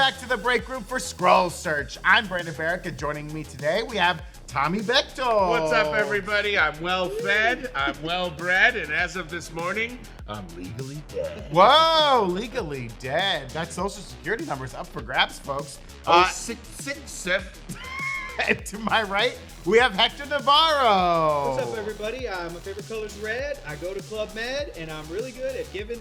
back to the break room for Skrull Search. I'm Brandon Barrick, and joining me today we have Tommy Bechtold. What's up, everybody? I'm well fed, I'm well bred, and as of this morning, I'm legally dead. Whoa, legally dead. That social security number's up for grabs, folks. 667. And to my right, we have Hector Navarro. What's up, everybody? My favorite color's red. I go to Club Med, and I'm really good at giving.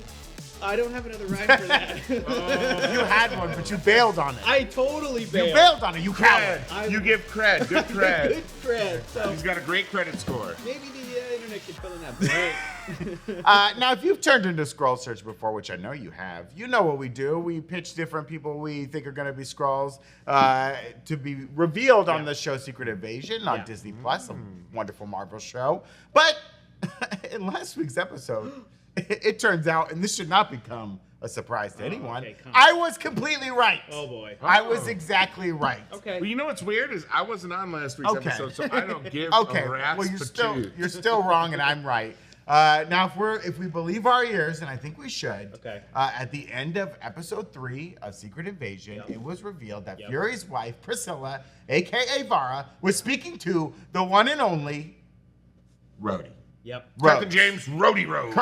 I don't have another rhyme for that. You had one, but you bailed on it. I totally bailed. You bailed on it. You coward. You give cred. Good cred. Good cred. So He's got a great credit score. maybe the internet can fill in that blank. Now, if you've turned into Skrull Search before, which I know you have, you know what we do. We pitch different people we think are going to be Skrulls to be revealed on the show Secret Invasion on Disney Plus, a wonderful Marvel show. But in last week's episode, it turns out, and this should not become a surprise to anyone, okay, I was completely right. Oh, boy. I was exactly right. Okay. Well, you know what's weird is I wasn't on last week's Okay. episode, so I don't give Okay, a rat's well, patootie. you're still wrong, and I'm right. Now, if we believe our ears, and I think we should, Okay. At the end of episode 3 of Secret Invasion, it was revealed that Fury's wife, Priscilla, aka Vara, was speaking to the one and only Rhodey. Yep. Captain James Rhodey Rhodes.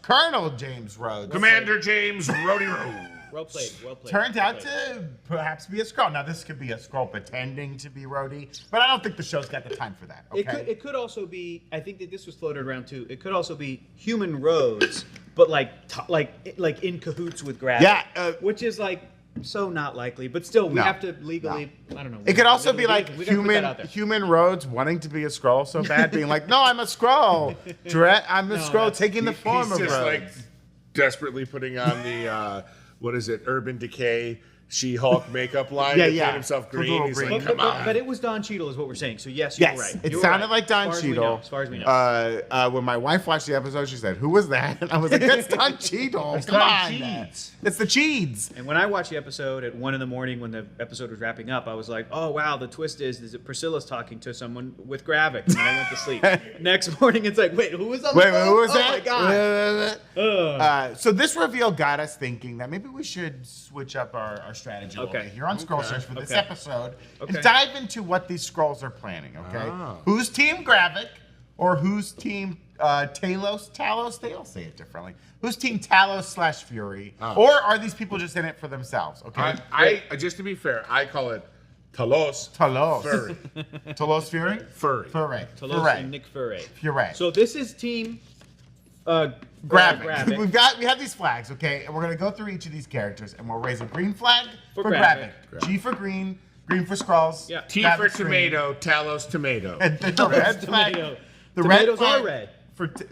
Colonel James Rhodes. Commander James Rhodey Rhodes. Well played. Well played. Turned well out played. to perhaps be a Skrull. Now, this could be a Skrull pretending to be Rhodey, but I don't think the show's got the time for that. Okay. It could also be. I think that this was floated around too. It could also be human roads, but like in cahoots with gravity. Yeah, which is like so not likely. But still, we No, have to legally. I don't know. It could also be legally- like we gotta put that out there. human Rhodes wanting to be a Skrull so bad, being like, "No, I'm a Skrull. I'm a No, Skrull that's- taking the form He's of just Rhodes." like desperately putting on the what is it, Urban Decay She-Hulk makeup line to paint himself With a green. little He's green. like, come on. But it was Don Cheadle, is what we're saying. So yes, you're Yes, right. it You were sounded right. like Don As far as we Cheadle. know, as far as we know. When my wife watched the episode, she said, "Who was that?" And I was like, "That's Don Cheadle. Come on, Cheeds. it's the Cheeds." And when I watched the episode at 1 a.m. when the episode was wrapping up, I was like, "Oh wow, the twist is that Priscilla's talking to someone with Gravik," and then I went to sleep. Next morning, it's like, "Wait, who was on the Wait, phone? who was oh that? my god!" So this reveal got us thinking that maybe we should switch up our strategy a little bit here on Skrull Search for this episode and dive into what these Skrulls are planning, okay? Who's Team Gravik or who's Team Talos? They all say it differently. Who's Team Talos / Fury? Or are these people just in it for themselves, okay? I just to be fair, I call it Talos. Furry. Talos Fury? Furry. Fury. Talos and Nick Fury. Fury. So this is Team Gravik. We have these flags, okay, and we're gonna go through each of these characters, and we'll raise a green flag for Gravik. G for green, green for Skrulls. Yeah. T Gravik for green. tomato, Talos tomato. And the red flag. Tomato. The Tomatoes red flag are red.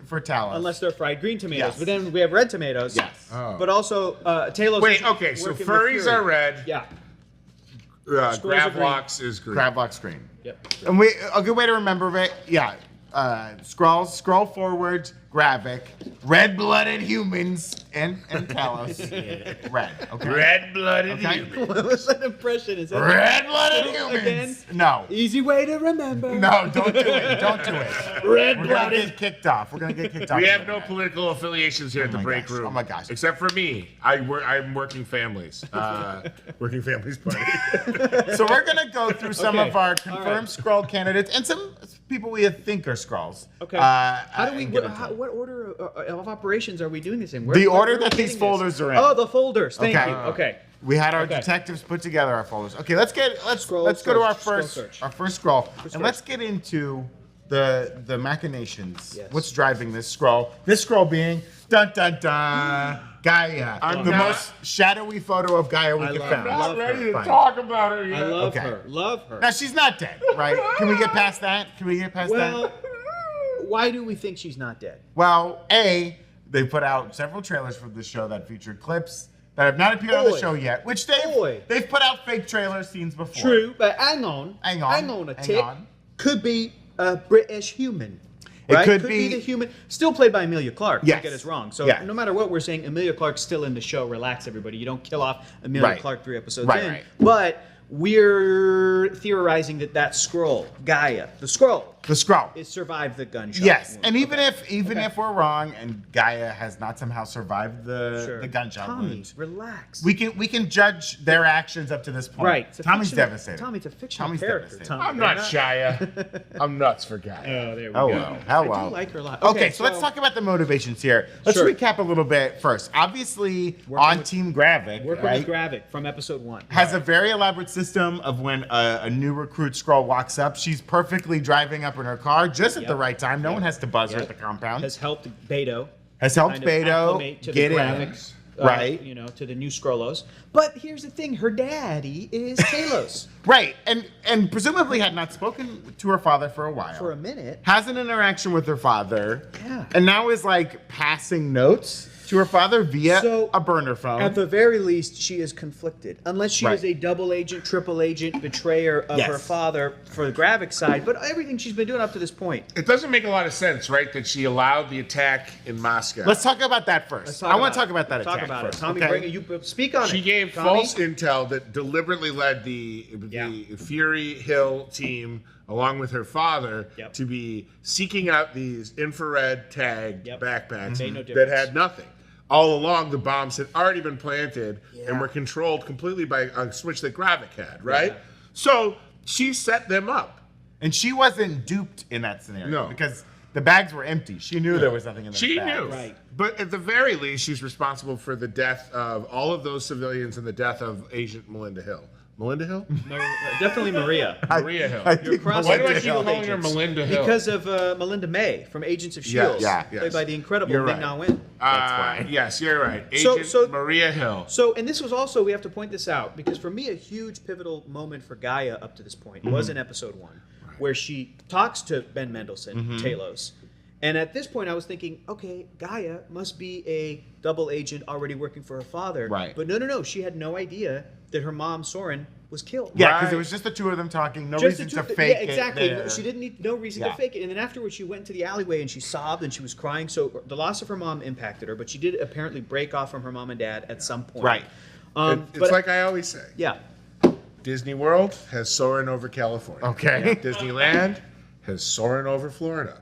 for Talos. Unless they're fried green tomatoes. Yes. But then we have red tomatoes. Yes. But also, Talos. Wait, is okay, so working with furries Fury. are red. Yeah. Gravlox green. is green. Gravlock's green. Yep. And a good way to remember it, Skrulls, scroll forward, Gravik, red-blooded humans, and Talos. Red. Okay. Red-blooded Okay. human. What was that impression? Is that Red-blooded Again? humans. No. Easy way to remember. No, don't do it. Don't do it. We're gonna get kicked off. We're gonna get kicked off. We have no political affiliations here at the my break gosh. room. Oh my gosh. Except for me. I'm working families. Working families party. So we're gonna go through some Okay. of our confirmed Skrull candidates and some people we think are Skrulls. Okay. How do we? What order of operations are we doing this in? The Where order are we that these getting folders this? are in. Oh, the folders. Thank Okay. you. Okay. We had our Okay. detectives put together our folders. Okay, let's go Skrull to our search. first Skrull, and search. let's get into the machinations. Yes. What's driving this Skrull? This Skrull being dun dun dun Gaia, I'm the not- most shadowy photo of Gaia we could find. love her. ready to Fine. talk about her yet. I love Okay. her. Love her. Now she's not dead, right? Can we get past that? Well, why do we think she's not dead? Well, they put out several trailers for the show that featured clips that have not appeared on the Boy. show yet, which Boy. they've put out fake trailer scenes before. True, but hang on a Hang tick. on. Could be a British human. It Right? could be be- the human, still played by Emilia Clarke. Yes. Don't get us wrong. So Yeah. no matter what we're saying, Emilia Clarke's still in the show. Relax, everybody. You don't kill off Emilia Right. Clarke 3 episodes Right, in. right. But we're theorizing that Skrull, Gaia, the Skrull, is survived the gunshot. Yes, wound. And even if we're wrong and Gaia has not somehow survived the gunshot wound, relax. We can judge their actions up to this point. Right. Tommy's devastated. Tommy's a fictional character. Tommy, I'm not Shia. I'm nuts for Gaia. Oh, there we go. Well. I do like her a lot. Okay, so let's talk about the motivations here. Let's recap a little bit first. Obviously, Team Gravik, working with Gravik from episode 1, has a very elaborate system of when a new recruit Skrull walks up, she's perfectly driving up in her car just at the right time. No one has to buzz her at the compound. Has helped Beto get in. Right. To the new Skrullos. But here's the thing, her daddy is Talos. Right. And presumably had not spoken to her father for a while. For a minute. Has an interaction with her father. Yeah. And now is like passing notes to her father via a burner phone. At the very least, she is conflicted. Unless she is a double agent, triple agent betrayer of her father for the Gravik side. But everything she's been doing up to this point. It doesn't make a lot of sense, right, that she allowed the attack in Moscow. Let's talk about that first. I want to talk about that attack first. Tommy, speak on it. She gave false intel that deliberately led the Fury Hill team, along with her father, to be seeking out these infrared tag backpacks that had nothing. All along, the bombs had already been planted and were controlled completely by a switch that Gravik had, right? Yeah. So she set them up. And she wasn't duped in that scenario. Because the bags were empty. She knew there was nothing in those bags. She knew. Right. But at the very least, she's responsible for the death of all of those civilians and the death of Agent Melinda Hill. Melinda Hill? Definitely Maria. Maria Hill. Why do I keep calling her Melinda Hill? Because of Melinda May from Agents of S.H.I.E.L.D. Played by the incredible Ming-Na Wen. That's why. Yes, you're right. Agent Maria Hill. So, and this was also, we have to point this out, because for me, a huge pivotal moment for Gaia up to this point was in episode 1, where she talks to Ben Mendelsohn, Talos. And at this point, I was thinking, okay, Gaia must be a double agent already working for her father. Right. But no, she had no idea that her mom, Soren, was killed. Yeah, because it was just the two of them talking, no reason to fake it. Yeah, exactly. She didn't need no reason to fake it. And then afterwards, she went into the alleyway and she sobbed and she was crying. So the loss of her mom impacted her, but she did apparently break off from her mom and dad at some point. Right. It's like I always say. Yeah. Disney World has Soren over California. Okay. Disneyland has Soren over Florida.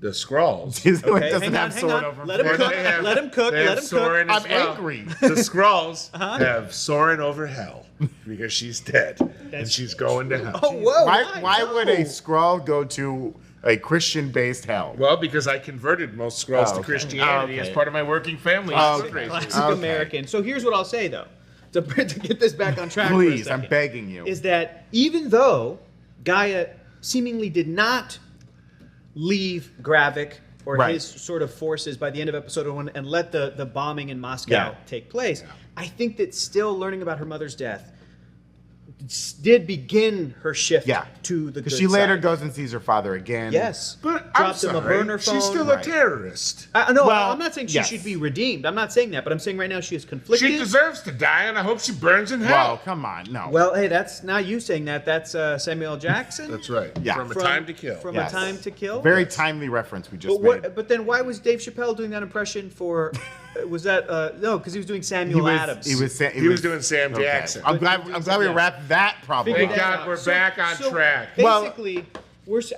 The Skrulls. Disneyland doesn't have Soren over Let him cook. Let him cook. Let him cook. I'm angry. The Skrulls have Soren over hell because she's dead and she's going to hell. Oh, whoa. Why would a Skrull go to a Christian-based hell? Well, because I converted most Skrulls to Christianity as part of my working family. Classic American. So here's what I'll say, though, to get this back on track. Please, for a second, I'm begging you. Is that even though Gaia seemingly did not leave Gravik or his sort of forces by the end of episode 1 and let the bombing in Moscow take place, I think that still learning about her mother's death did begin her shift to the good because she later side. Goes and sees her father again. Yes. But dropped him a burner phone. She's still a terrorist. No, I'm not saying she should be redeemed. I'm not saying that, but I'm saying right now she is conflicted. She deserves to die, and I hope she burns in hell. Well, come on, no. Well, hey, that's not you saying that. That's Samuel Jackson. That's right. Yeah. From A Time to Kill. From A Time to Kill. Very timely reference we just made. But then why was Dave Chappelle doing that impression for... Was that no? Because he was doing Samuel Adams. He was doing Sam Jackson. I'm glad we wrapped that problem. Thank God we're back on track. Basically,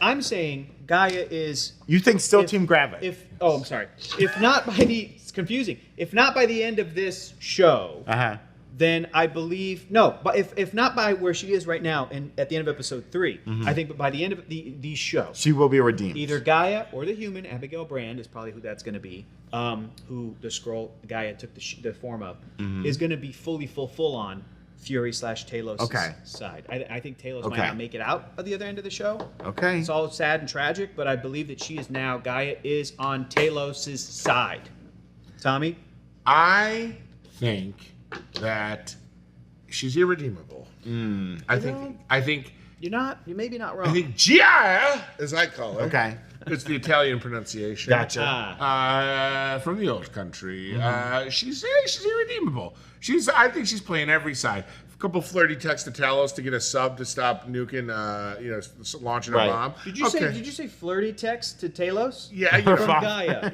I'm saying Gaia is. You think still Team Gravik? I'm sorry. If not by it's confusing. If not by the end of this show, then I believe but if not by where she is right now and at the end of episode 3, I think by the end of the show, she will be redeemed. Either Gaia or the human Abigail Brand is probably who that's going to be. Who the Skrull Gaia took the form of is going to be full on Fury / Talos' side. I think Talos might not make it out of the other end of the show. Okay, it's all sad and tragic, but I believe that she is now Gaia is on Talos' side. Tommy, I think that she's irredeemable. I think you're maybe not wrong. I think Gia, as I call her. Okay. It's the Italian pronunciation. Gotcha. From the old country. She's irredeemable. I think she's playing every side. A couple flirty texts to Talos to get a sub to stop nuking, launching a bomb. Did you say flirty text to Talos? Yeah, from Gaia.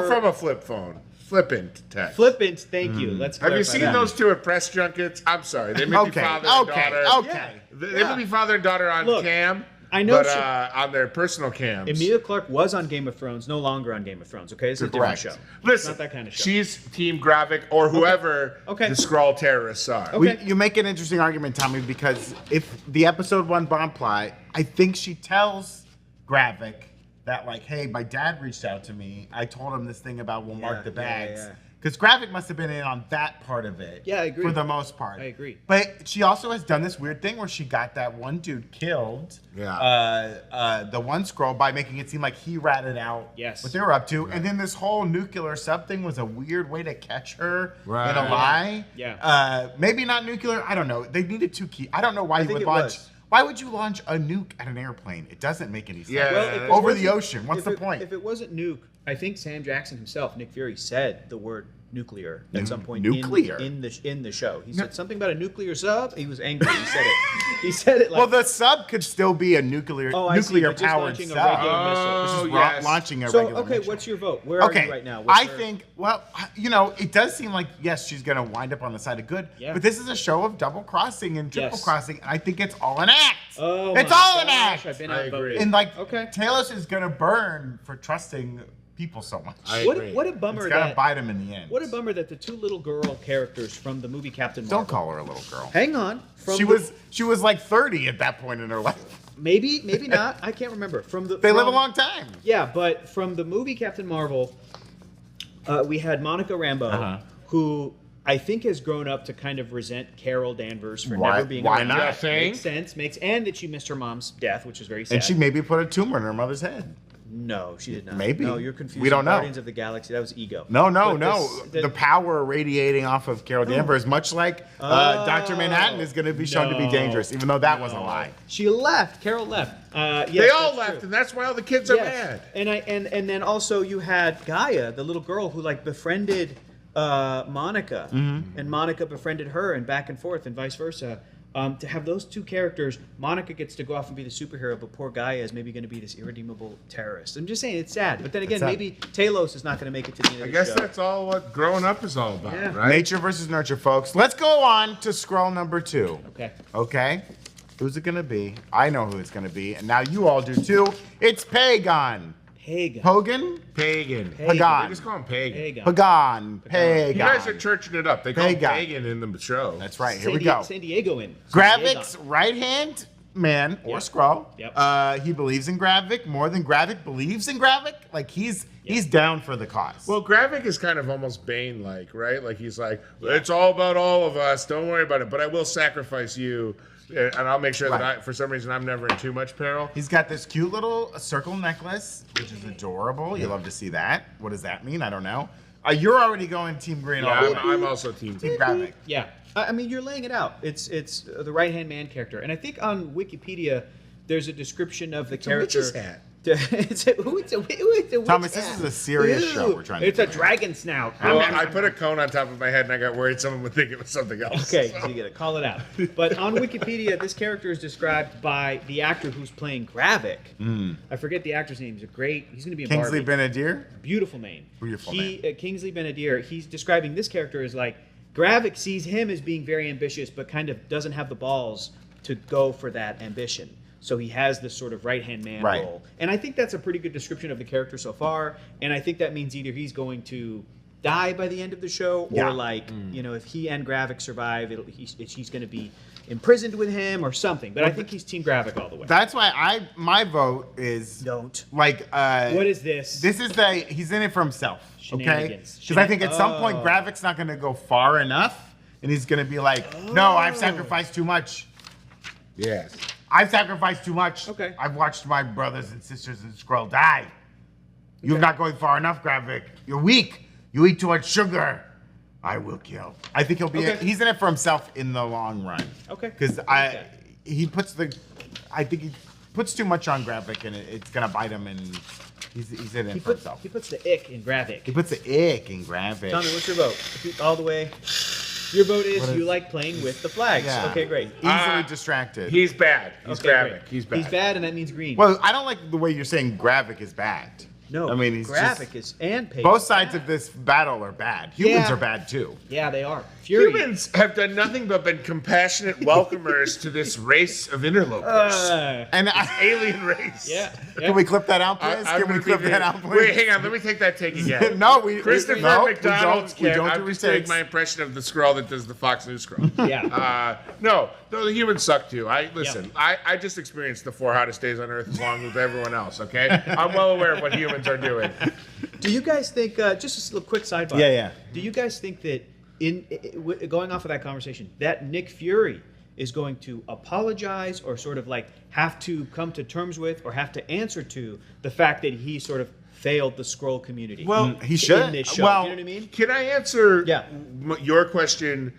From a flip phone. flippant text. Flippant, thank you. Let's Have you clarify seen that. those two at press junkets? I'm sorry. They may be father and daughter. Okay. They may be father and daughter on cam. I know but on their personal cams. Emilia Clarke was on Game of Thrones, no longer on Game of Thrones. Okay, it's a different show. Listen, it's not that kind of show. She's Team Gravik or whoever the Skrull terrorists are. Okay. You make an interesting argument, Tommy, because if the episode 1 bomb plot, I think she tells Gravik that, like, hey, my dad reached out to me. I told him this thing about we'll mark the bags. Because Gravik must have been in on that part of it. Yeah, I agree. For the most part. I agree. But she also has done this weird thing where she got that one dude killed. The one Skrull by making it seem like he ratted out what they were up to. And then this whole nuclear sub thing was a weird way to catch her in a lie. Maybe not nuclear. I don't know. They needed 2 keys. I don't know why you would launch. Why would you launch a nuke at an airplane? It doesn't make any sense. Well, over the ocean. What's the point? If it wasn't nuke, I think Sam Jackson himself, Nick Fury, said the word nuclear at some point in the show. He said something about a nuclear sub. He was angry. He said it. He said it like. Well, the sub could still be a nuclear powered sub. Just launching a regular missile. Launching a regular missile. What's your vote? Where are you right now? I think, well, it does seem like, yes, she's going to wind up on the side of good, but this is a show of double crossing and triple crossing, and I think it's all an act. It's all an act. I agree. And Talos is going to burn for trusting people so much. What a bummer it's gonna bite him in the end. What a bummer that the 2 little girl characters from the movie Captain Marvel. Don't call her a little girl. Hang on. She was like 30 at that point in her life. Maybe not. I can't remember. They live a long time. Yeah, but from the movie Captain Marvel, we had Monica Rambeau, who I think has grown up to kind of resent Carol Danvers for never being around. Why not? Makes sense. And that she missed her mom's death, which is very sad. And she maybe put a tumor in her mother's head. No, she did not. Maybe. No, you're confused. We don't know. Guardians of the Galaxy. That was ego. No. The power radiating off of Carol Danvers, much like Dr. Manhattan, is going to be shown to be dangerous, even though that was a lie. She left. Carol left. They all left, and that's why all the kids are mad. And then also you had Gaia, the little girl who befriended Monica, and Monica befriended her, and back and forth, and vice versa. To have those 2 characters, Monica gets to go off and be the superhero, but poor Gaia is maybe going to be this irredeemable terrorist. I'm just saying, it's sad. But then again, maybe Talos is not going to make it to the end of the show. I guess that's all what growing up is all about, right? Nature versus nurture, folks. Let's go on to Skrull number 2. Okay. Who's it going to be? I know who it's going to be, and now you all do too. It's Pagan. Pagan? Pagan. They just call him Pagan. Pagan. You guys are churching it up. They call him Pagan in the show. That's right. Here we go. San Diego in. Gravik's right-hand man, or Skrull. He believes in Gravik more than Gravik believes in Gravik. Like, he's down for the cause. Well, Gravik is kind of almost Bane-like, right? Like, he's like, it's all about all of us. Don't worry about it. But I will sacrifice you. And I'll make sure that for some reason I'm never in too much peril. He's got this cute little circle necklace, which is adorable. You love to see that. What does that mean? I don't know. You're already going Team Green. I'm also Team Gravik. Yeah. I mean, you're laying it out. It's the right-hand man character. And I think on Wikipedia, there's a description of the character. Witch's hat. It's a Thomas, this is a serious show we're trying to do. It's a dragon snout. Well, I put a cone on top of my head and I got worried someone would think it was something else. Okay, so you gotta call it out. But on Wikipedia, this character is described by the actor who's playing Gravik. I forget the actor's name. He's gonna be in Kingsley Barbie. Ben-Adir? Beautiful name. Beautiful name. Kingsley Ben-Adir, he's describing this character as like, Gravik sees him as being very ambitious, but kind of doesn't have the balls to go for that ambition. So he has this sort of right-hand man role. And I think that's a pretty good description of the character so far. And I think that means either he's going to die by the end of the show, or if he and Gravik survive, he's going to be imprisoned with him or something. But I think he's Team Gravik all the way. That's why my vote is... Don't. Like... what is this? This is he's in it for himself. Okay? Because I think at some point, Gravik's not going to go far enough. And he's going to be like, no, I've sacrificed too much. Yes. I've sacrificed too much. Okay. I've watched my brothers and sisters in Skrull die. You're not going far enough, Gravik. You're weak. You eat too much sugar. I will kill. I think he'll be. He's in it for himself in the long run. Okay. Because I think he puts too much on Gravik, and it's gonna bite him, and he's in it for himself. He puts the ick in Gravik. He puts the ick in Gravik. Tommy, what's your vote? All the way. Your vote is you like playing with the flags. Yeah. Okay, great. Easily distracted. He's bad. He's Gravik. He's bad, and that means green. Well, I don't like the way you're saying Gravik is bad. No, I mean, he's graphic is and Paige. both sides of this battle are bad. Humans are bad too. Yeah, they are. Fury. Humans have done nothing but been compassionate welcomers to this race of interlopers. And Alien race. Yeah. Can we clip that out, please? Can we clip that out, please? Wait, hang on. Let me take that take again. No, Christopher McDonald's we don't I'm do just doing retakes. my impression of the Skrull that does the Fox News Skrull. Yeah. No, the humans suck too. I just experienced the 4 hottest days on Earth along with everyone else. Okay, I'm well aware of what humans are doing. Do you guys think? Just a quick sidebar. Yeah. Do you guys think that going off of that conversation, that Nick Fury is going to apologize or sort of like have to come to terms with or have to answer to the fact that he sort of failed the Skrull community? Well, he should. In this show, Well, you know what I mean? Can I answer Yeah. your question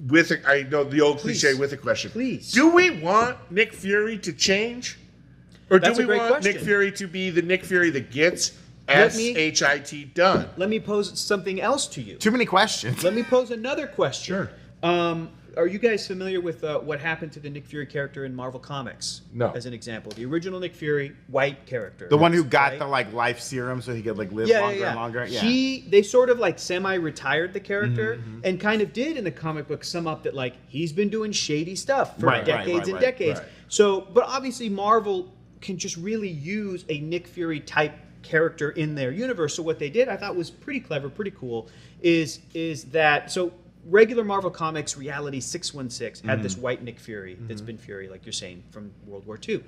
with I know the old cliche with a question. Please. Do we want Nick Fury to change? Or That's do a we great want question. Nick Fury to be the Nick Fury that gets Let me- SHIT done? Let me pose something else to you. Too many questions. Let me pose another question. Sure. Are you guys familiar with what happened to the Nick Fury character in Marvel Comics? No. As an example, the original Nick Fury, white character. The one who got right? the like life serum so he could like live Yeah, longer yeah, yeah. and longer. Yeah. They sort of like semi-retired the character and kind of did in the comic book sum up that like he's been doing shady stuff for Right, decades and right. decades. Right. So, but obviously Marvel can just really use a Nick Fury type character in their universe. So what they did, I thought was pretty clever, pretty cool, is that so regular Marvel Comics Reality 616 had this white Nick Fury that's been Fury, like you're saying, from World War II.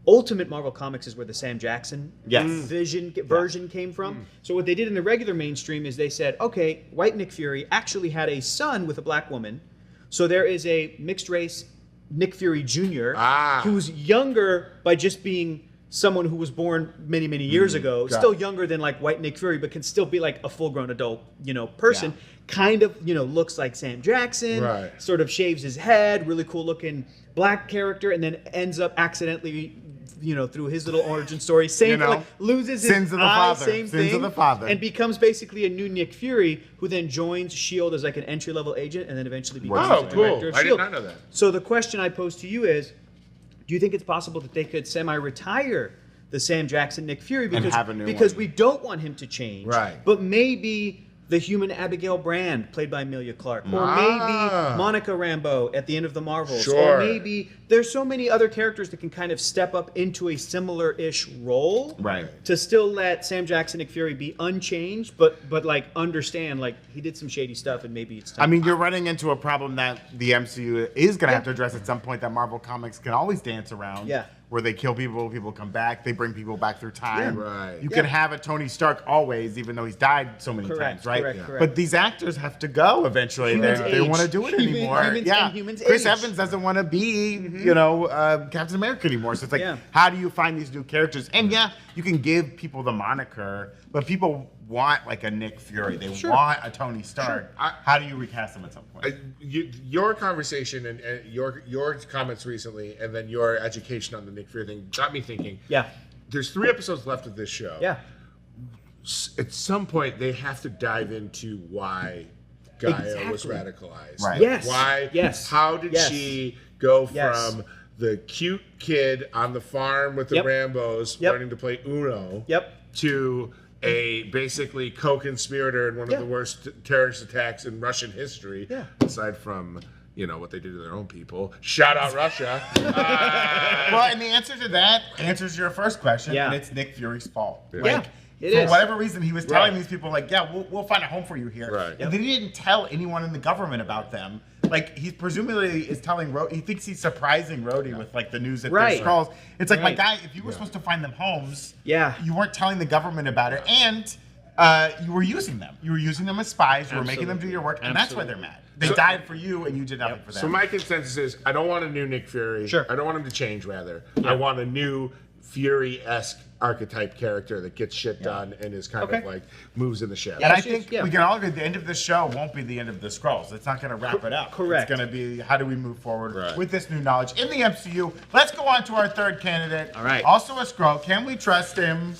Ultimate Marvel Comics is where the Sam Jackson version came from. So what they did in the regular mainstream is they said, okay, white Nick Fury actually had a son with a black woman. So there is a mixed race Nick Fury Jr. Who's younger by just being someone who was born many, many years ago, still younger than like white Nick Fury, but can still be like a full-grown adult, person. Kind of, looks like Sam Jackson, sort of shaves his head, really cool looking black character, and then ends up accidentally, through his little origin story, loses his Sins of the eye, father. same Sins thing, of the father. and becomes basically a new Nick Fury, who then joins S.H.I.E.L.D. as like an entry-level agent, and then eventually becomes the director of I S.H.I.E.L.D. did not know that. So the question I pose to you is, do you think it's possible that they could semi-retire the Sam Jackson Nick Fury because have a new because one. we don't want him to change, Right. But maybe the human Abigail Brand, played by Emilia Clarke, or maybe Monica Rambeau at the end of the Marvels, Sure. or maybe there's so many other characters that can kind of step up into a similar-ish role, to still let Sam Jackson Nick Fury be unchanged, but like understand like he did some shady stuff and maybe it's time. I mean, you're running into a problem that the MCU is going to have to address at some point that Marvel Comics can always dance around. Yeah. Where they kill people come back, they bring people back through time. Yeah. Right. You can have a Tony Stark always, even though he's died so many times, right? Correct. But these actors have to go eventually. They don't want to do it anymore. Humans Chris age. Evans doesn't want to be, Captain America anymore. So it's like, Yeah. how do you find these new characters? And you can give people the moniker, but people want like a Nick Fury. They want a Tony Stark. How do you recast them at some point? Your conversation and your comments recently, and then your education on the Nick Fury thing got me thinking. Yeah. There's 3 episodes left of this show. Yeah. At some point, they have to dive into why Gaia was Exactly. radicalized. Right. Yes. Why? Yes. How did Yes. she go Yes. from the cute kid on the farm with the Yep. Rambos Yep. learning to play Uno Yep. to a basically co-conspirator in one of the worst terrorist attacks in Russian history, aside from what they did to their own people. Shout out Russia. Well, and the answer to that answers your first question, Yeah. and it's Nick Fury's fault. Yeah, it for is. whatever reason, he was telling these people, like, we'll find a home for you here. Right. And they didn't tell anyone in the government about them. Like, he presumably is telling Rhodey, he thinks he's surprising Rhodey with, like, the news that they're Skrulls. It's like, my guy, if you were supposed to find them homes, you weren't telling the government about it, and you were using them. You were using them as spies, you were making them do your work, and that's why they're mad. They died for you, and you did nothing for them. So my consensus is, I don't want a new Nick Fury. Sure. I don't want him to change, rather. I want a new Fury-esque archetype character that gets shit done and is kind of like moves in the ship. And I think we can all agree the end of the show won't be the end of the Skrulls. It's not going to wrap it up. Correct. It's going to be how do we move forward with this new knowledge in the MCU. Let's go on to our third candidate. All right. Also a Skrull. Can we trust him?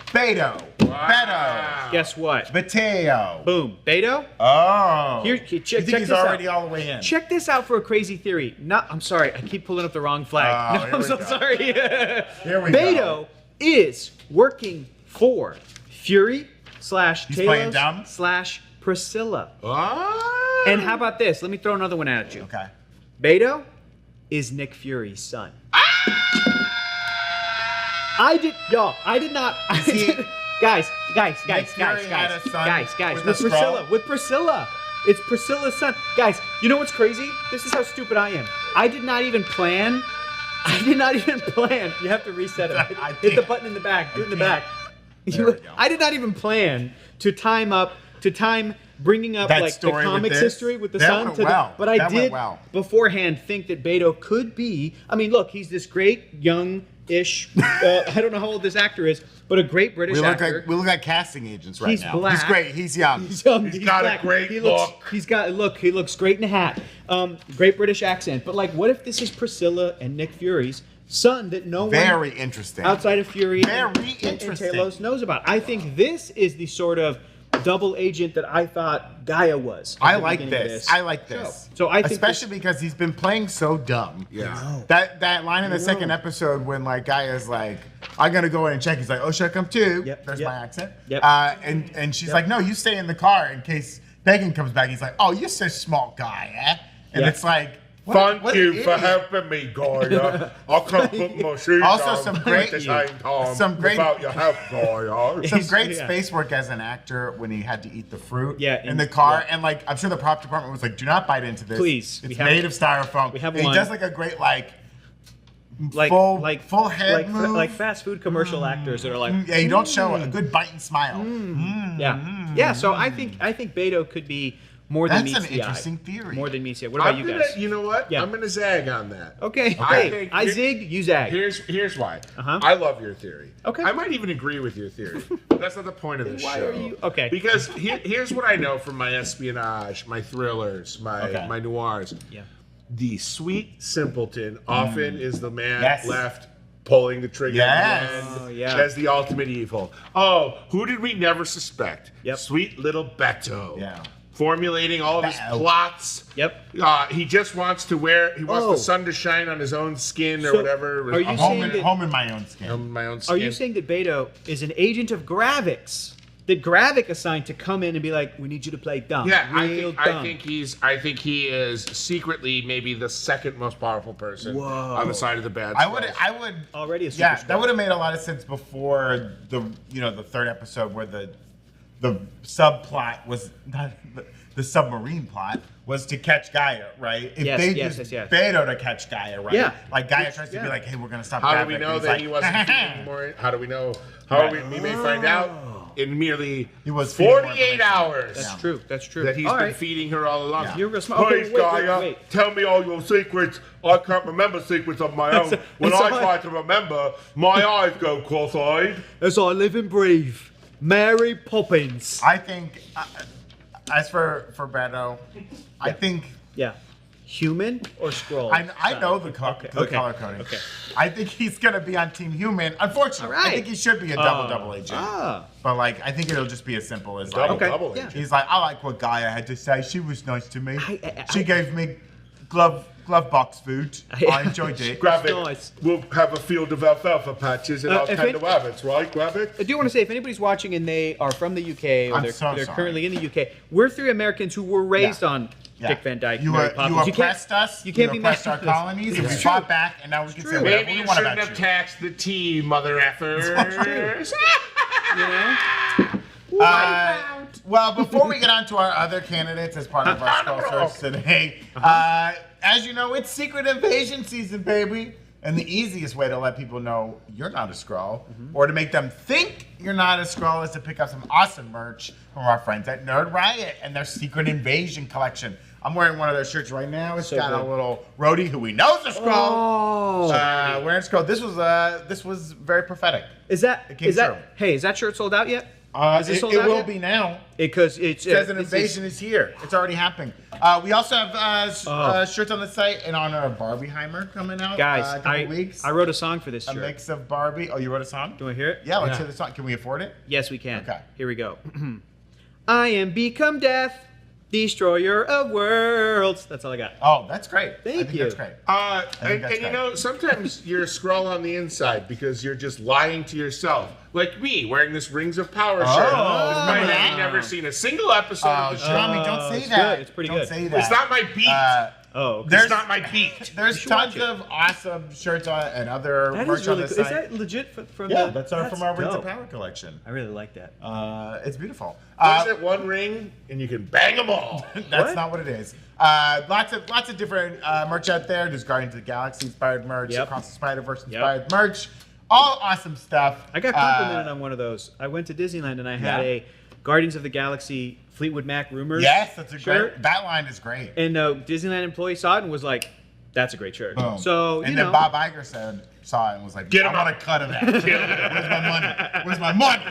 Beto. Beto. Guess what? Bateo. Boom. Beto? Oh. Here, you check think he's this already out. all the way in? Check this out for a crazy theory. I'm sorry, I keep pulling up the wrong flag. Oh, I'm so sorry. Here we Beto go. is working for Fury / playing dumb? Talos / Priscilla. Oh. And how about this? Let me throw another one at you. Okay. Beto is Nick Fury's son. I did not. Guys, with Priscilla. It's Priscilla's son. Guys, you know what's crazy? This is how stupid I am. I did not even plan. You have to reset it. Hit the button in the back. Do it in the back. I did not even plan to time bringing up that like the comics history with the son. But I did beforehand think that Beto could be. I mean, look, he's this great young-ish. I don't know how old this actor is, but a great British actor. We look like casting agents right now. He's black. He's great. He's young. He's got black. A great look. He looks great in a hat. Great British accent. But like, what if this is Priscilla and Nick Fury's son that no one interesting outside of Fury and interesting. Talos knows about? I think this is the sort of double agent that I thought Gaia was. I like this. So I think especially because he's been playing so dumb. Yeah. That line in the second episode when like Gaia's like, I'm gonna go in and check. He's like, oh, should I come too? There's my accent. And she's like, no, you stay in the car in case Megan comes back. He's like, oh, you're such a smart guy, eh? And it's like, thank you for helping me, Gaia. I can't put my shoes also on some great, at the same time without your help, Gaia. Some great space work as an actor when he had to eat the fruit in the car. And like, I'm sure the prop department was like, do not bite into this. Please. It's made of styrofoam. We have and one. He does like a great full head move. Like fast food commercial actors that are like, yeah, you don't show a good bite and smile. Yeah. So I think Beto could be more than meets the eye. That's an interesting theory. More than meets the eye. What about you guys? You know what? I'm gonna zag on that. Okay. I zig, you zag. Here's why. I love your theory. Okay. I might even agree with your theory, but that's not the point of this show. Why are you? Okay. Because here's what I know from my espionage, my thrillers, my noirs. Yeah. The sweet simpleton often is the man left pulling the trigger as the ultimate evil. Oh, who did we never suspect? Sweet little Beto. Yeah. Formulating all of his plots. He just wants the sun to shine on his own skin or whatever. Are you home in my own skin? Are you saying that Beto is an agent of Gravik's? That Gravik assigned to come in and be like, we need you to play dumb. Yeah, I think he is secretly maybe the second most powerful person on the side of the bad. I would already a super that would have made a lot of sense before the third episode where the subplot was not the submarine plot was to catch Gaia, right? If they used Beto to catch Gaia, right? Yeah. Like Gaia tries to be like, hey, we're gonna stop. How do we know that he wasn't feeding more? How do we know? We may find out in merely 48 hours. That's true. That he's been feeding her all along. You're real smart. Please, Gaia, tell me all your secrets. I can't remember secrets of my own. When I try to remember, my eyes go cross-eyed. As I live and breathe, Mary Poppins. I think, as for Beto, I think. Yeah. Human or Skrull? I know the color coding. Okay. I think he's going to be on Team Human. Unfortunately, I think he should be a double agent. But like, I think it'll just be as simple as double agent. He's like, I like what Gaia had to say. She was nice to me. She gave me glove box food. I enjoyed it. Grab it. Nice. We'll have a field of alfalfa patches and I'll tend to rabbits, right? Grab it. I do want to say, if anybody's watching and they are from the UK or they're currently in the UK, we're three Americans who were raised on Dick Van Dyke. You oppressed us. You can't be oppressed our colonies, and we fought back, and now we can say whatever we want about you. Maybe you shouldn't have taxed the tea, mother effers. Well, before we get on to our other candidates as part of our Skrull search today, as you know, it's Secret Invasion season, baby. And the easiest way to let people know you're not a Skrull, or to make them think you're not a Skrull, is to pick up some awesome merch from our friends at Nerd Riot and their Secret Invasion collection. I'm wearing one of their shirts right now. It's got a little Rhodey, who we know is a Skrull, wearing Skrull. This was very prophetic. Is that shirt sold out yet? It will be now. Because it says an invasion is here. It's already happening. We also have shirts on the site in honor of Barbieheimer coming out. Guys, in a couple weeks. I wrote a song for this shirt. A mix of Barbie. Oh, you wrote a song? Do you want to hear it? Yeah, let's hear the song. Can we afford it? Yes, we can. Okay. Here we go. I am become death. Destroyer of worlds. That's all I got. Oh, that's great. Thank you. That's great. And you know, sometimes you're a Skrull on the inside because you're just lying to yourself. Like me, wearing this Rings of Power shirt. Despite having never seen a single episode of the show. Tommy, don't say it's that. good. It's pretty don't good. Say that. It's not my beat. Okay. It's not my beat. There's tons of awesome shirts on and other merch on the site. Is that legit from Yeah, the... that's from our Rings of dope. Power collection. I really like that. It's beautiful. What is it? One ring and you can bang them all. That's not what it is. Lots of different merch out there. There's Guardians of the Galaxy inspired merch, Across the Spider-Verse inspired merch. All awesome stuff. I got complimented on one of those. I went to Disneyland and I had a Guardians of the Galaxy Fleetwood Mac Rumors. Yes, that's a shirt. great. That line is great. And Disneyland employee saw it and was like, "That's a great shirt." Boom. So and then Bob Iger saw it and was like, "I want a cut of that. Where's my money? Where's my money?"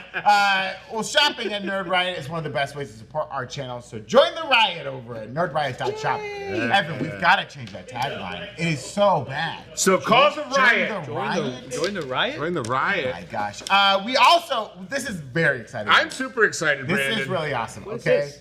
Well, shopping at Nerd Riot is one of the best ways to support our channel. So join the riot over at nerdriot.shop. Evan, we've got to change that tagline. It is so bad. So cause a riot. Join the riot. Join the riot. Oh my gosh. We also. This is very exciting. I'm super excited, Brandon. This is really awesome. What's okay. this?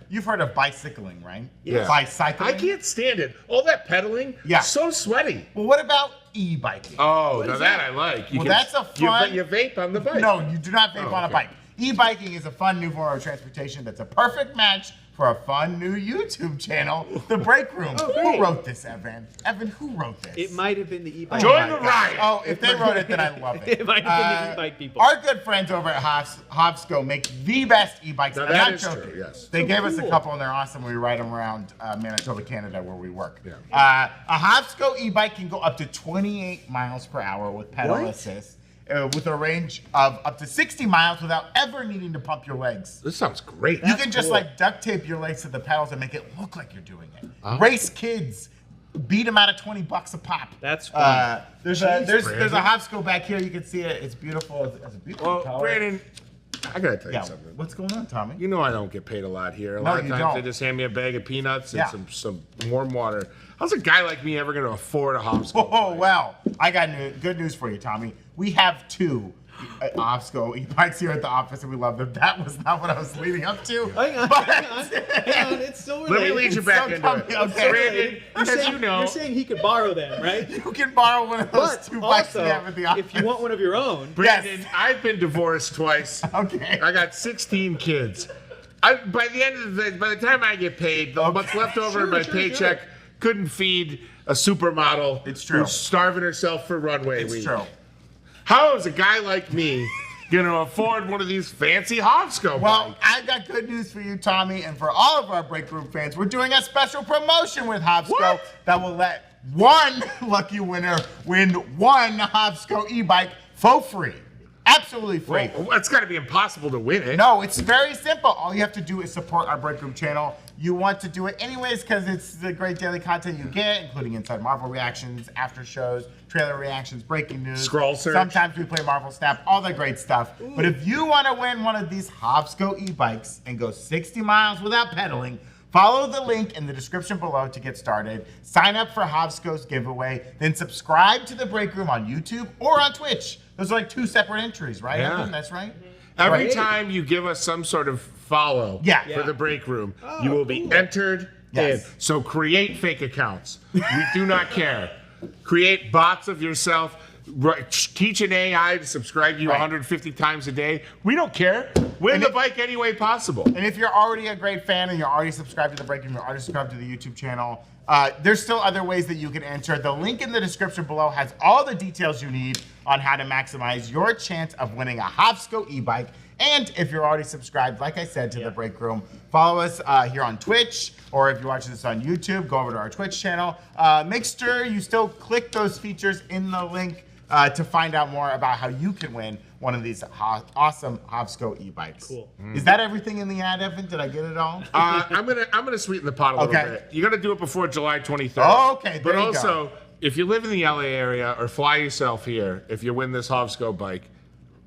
You've heard of bicycling, right? Yeah. Bicycling. I can't stand it. All that pedaling. Yeah. So sweaty. Well, what about e-biking? Oh, now that I like. That's a fun. You vape on the bike. No, you do not vape on a bike. E-biking is a fun new form of transportation that's a perfect match for a fun new YouTube channel, The Breakroom. Who wrote this, Evan? Evan, who wrote this? It might have been the e-bike. Join the riot. Oh, if they wrote it, then I love it. It might have been the e-bike people. Our good friends over at Hofsco make the best e-bikes. Now I'm that not is joking. true, yes. They gave us a couple, and they're awesome. We ride them around Manitoba, Canada, where we work. Yeah. A Hofsco e-bike can go up to 28 miles per hour with pedal assist. With a range of up to 60 miles without ever needing to pump your legs. This sounds great. You can just like duct tape your legs to the pedals and make it look like you're doing it. Race kids, beat them out of $20 a pop. That's fun. There's a Hofsco back here. You can see it. It's beautiful. It's a beautiful color. Brandon, I gotta tell you something. What's going on, Tommy? You know I don't get paid a lot here. A lot of times they just hand me a bag of peanuts and some warm water. How's a guy like me ever gonna afford a Hofsco? Oh well, I got good news for you, Tommy. We have two Hofsco e-bikes here at the office, and we love them. That was not what I was leading up to. Hang on. It's still related. Let me lead you back into it. Okay. Brandon, as you know, you're saying he could borrow them, right? You can borrow one of those two bikes we have at the office. If you want one of your own. Brandon, I've been divorced twice. Okay. I got 16 kids. By the time I get paid, what's left over in my paycheck couldn't feed a supermodel. It's true. Who's starving herself for runway week. It's true. How is a guy like me gonna afford one of these fancy Hofsco Well, bikes? I got good news for you, Tommy, and for all of our Breakroom fans. We're doing a special promotion with Hofsco that will let one lucky winner win one Hofsco e-bike for free. Absolutely free. Well, it's got to be impossible to win it. No, it's very simple. All you have to do is support our Breakroom channel. You want to do it anyways because it's the great daily content you get, including Inside Marvel reactions, after shows, trailer reactions, breaking news. Skrull search. Sometimes we play Marvel Snap, all the great stuff. Ooh. But if you want to win one of these Hofsco e-bikes and go 60 miles without pedaling, follow the link in the description below to get started. Sign up for Hofsco's giveaway, then subscribe to the Breakroom on YouTube or on Twitch. Those are like two separate entries, right? Yeah. Evan? That's right? Every time you give us some sort of follow for the Breakroom, you will be entered in. So create fake accounts. We do not care. Create bots of yourself. Teach an AI to subscribe to you 150 times a day. We don't care. Win the bike any way possible. And if you're already a great fan and you're already subscribed to the Breakroom, you're already subscribed to the YouTube channel, there's still other ways that you can enter. The link in the description below has all the details you need on how to maximize your chance of winning a Hofsco e-bike. And if you're already subscribed, like I said, to the Breakroom, follow us here on Twitch, or if you're watching this on YouTube, go over to our Twitch channel. Make sure you still click those features in the link to find out more about how you can win one of these awesome Hofsco e-bikes. Cool. Is that everything in the ad, Evan? Did I get it all? I'm gonna sweeten the pot a little bit. You got to do it before July 23rd. Oh, okay. But also, if you live in the LA area or fly yourself here, if you win this Hofsco bike,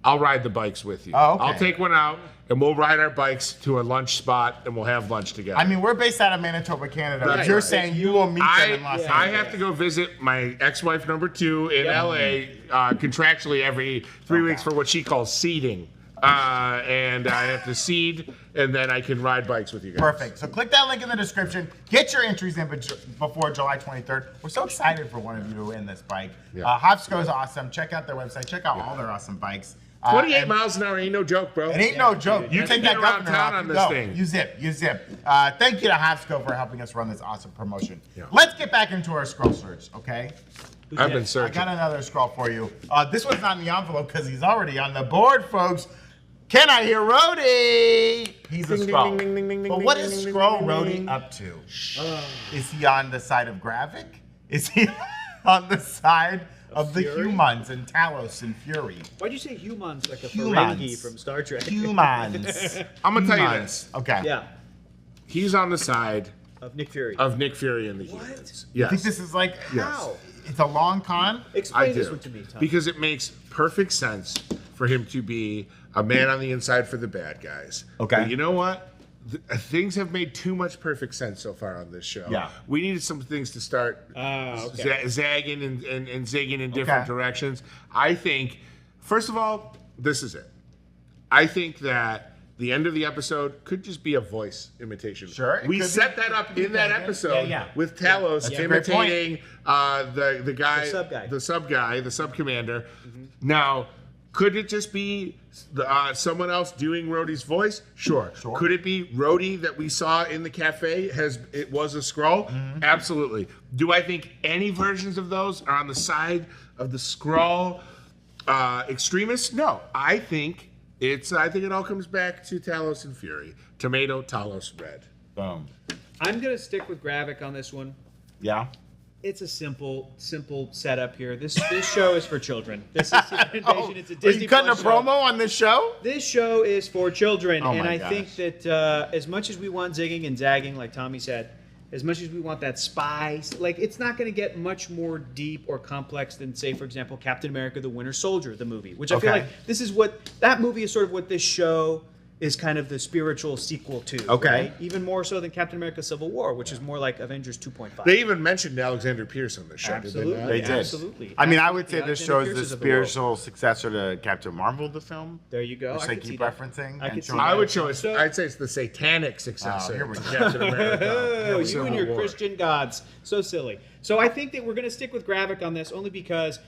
I'll ride the bikes with you. Oh, okay. I'll take one out, and we'll ride our bikes to a lunch spot, and we'll have lunch together. I mean, we're based out of Manitoba, Canada. But you're saying you will meet them in Los Angeles. I have to go visit my ex-wife number 2 in LA contractually every 3 weeks for what she calls seeding. And I have to seed and then I can ride bikes with you guys. Perfect. So click that link in the description. Get your entries in before July 23rd. We're so excited for one of you to win this bike. Yeah. Hopsco is awesome. Check out their website. Check out all their awesome bikes. 28 miles an hour ain't no joke, bro. It ain't no joke. You take that around town on this thing. You zip. Thank you to Hopsco for helping us run this awesome promotion. Yeah. Let's get back into our Skrull search, okay? I've been searching. I got another Skrull for you. This one's not in the envelope because he's already on the board, folks. Can I hear Rhodey? He's a Skrull. But what is Skrull Rhodey up to? Is he on the side of Gravik? Is he on the side of the humans and Talos and Fury? Why'd you say humans like a Ferengi from Star Trek? Humans. I'm going to tell you this. Okay. Yeah. He's on the side of Nick Fury. Of Nick Fury and the humans. Yes. I think this is like, how? It's a long con? Explain this one to me, Tom. Because it makes perfect sense for him to be a man on the inside for the bad guys. Okay. But you know what? Things have made too much perfect sense so far on this show. Yeah. We needed some things to start zagging and zigging in different directions. I think, first of all, this is it. I think that the end of the episode could just be a voice imitation. Sure. We set that up in that episode with Talos imitating the guy, the sub commander. Mm-hmm. Now, could it just be someone else doing Rhodey's voice? Sure. Could it be Rhodey that we saw in the cafe? It was a Skrull? Mm-hmm. Absolutely. Do I think any versions of those are on the side of the Skrull extremists? No. I think it all comes back to Talos and Fury. Tomato, Talos, red. Boom. I'm gonna stick with Gravik on this one. Yeah. It's a simple setup here. This show is for children. This is Secret Invasion. It's a Disney. Are you cutting a Plus promo show. on this show? This show is for children, and I gosh. think that as much as we want zigging and zagging, like Tommy said, as much as we want that spice, like it's not going to get much more deep or complex than, say, for example, Captain America: The Winter Soldier, the movie, which I feel like this is what that movie is sort of what this show is kind of the spiritual sequel to. Okay. Right? Even more so than Captain America: Civil War, which is more like Avengers 2.5. They even mentioned Alexander Pierce on the show. Absolutely. Did they not? They did. Absolutely. I mean, I would say Absolutely. this show is Alexander the Pierce is of the world. spiritual successor to Captain Marvel, the film. There you go. Which I they could see keep that. referencing. I and could see showing that. I would show it. So- I'd say it's the satanic successor here we to go. Captain America. Oh, you Civil and your War. Christian gods. So silly. So I think that we're going to stick with Gravik on this only because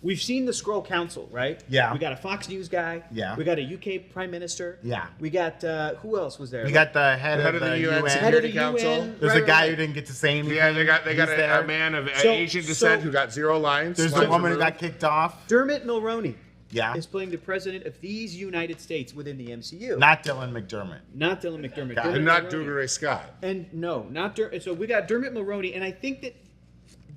we've seen the Skrull Council, right? Yeah. We got a Fox News guy. Yeah. We got a UK Prime Minister. Yeah. We got, who else was there? We got the head of the UN. Head of the Security Council. UN. There's a guy who didn't get to say anything. Yeah, they got He's a there. man of So- Asian descent so- who got 0 lines. There's lines the woman who removed. got kicked off. Dermot Mulroney Yeah. is playing the president of these United States within the MCU. Not Dylan McDermott. Not Dylan McDermott. Got it. Dermot And not Mulroney. Dougray Scott. And no, not Dermot. So we got Dermot Mulroney, and I think that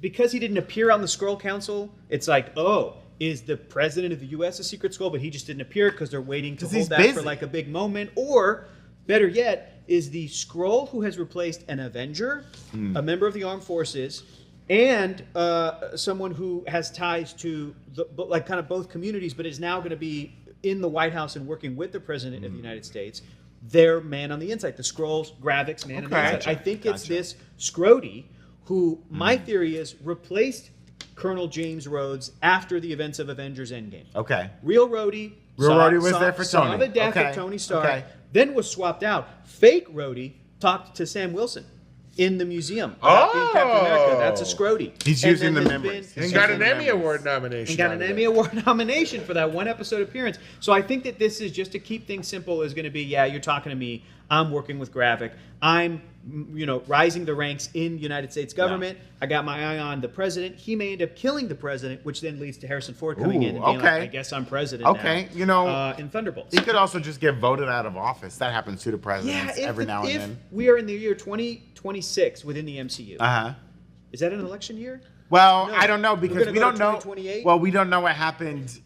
because he didn't appear on the Skrull Council, it's like, oh, is the president of the U.S. a secret Skrull, but he just didn't appear because they're waiting to 'Cause hold he's that busy. for like a big moment? Or, better yet, is the Skrull who has replaced an Avenger, a member of the armed forces, and someone who has ties to like kind of both communities, but is now going to be in the White House and working with the president of the United States. Their man on the inside, the Skrulls, Gravik's man on the inside. I think it's this Scrody who, my theory is, replaced Colonel James Rhodes after the events of Avengers Endgame. Okay. Real Rhodey. Rhodey was there for saw Tony. the death Okay. of Tony Stark. Okay. Then was swapped out. Fake Rhodey talked to Sam Wilson in the museum about being Captain America. That's a Scrody. He's And using then the there's memories. been- And He's got using an the Emmy memories. Award nomination. and got out an of Emmy it. Award nomination for that one episode appearance. So I think that this is just to keep things simple is going to be, yeah, you're talking to me. I'm working with Gravik. I'm, rising the ranks in United States government. I got my eye on the president. He may end up killing the president, which then leads to Harrison Ford coming in and being like, okay. I guess I'm president now. In Thunderbolts. He could also just get voted out of office. That happens to the presidents every now and if then. we are in the year 2026 within the MCU, Uh-huh. is that an election year? Well, No. I don't know We're because gonna we go don't to know. 2028? Well, we don't know what happened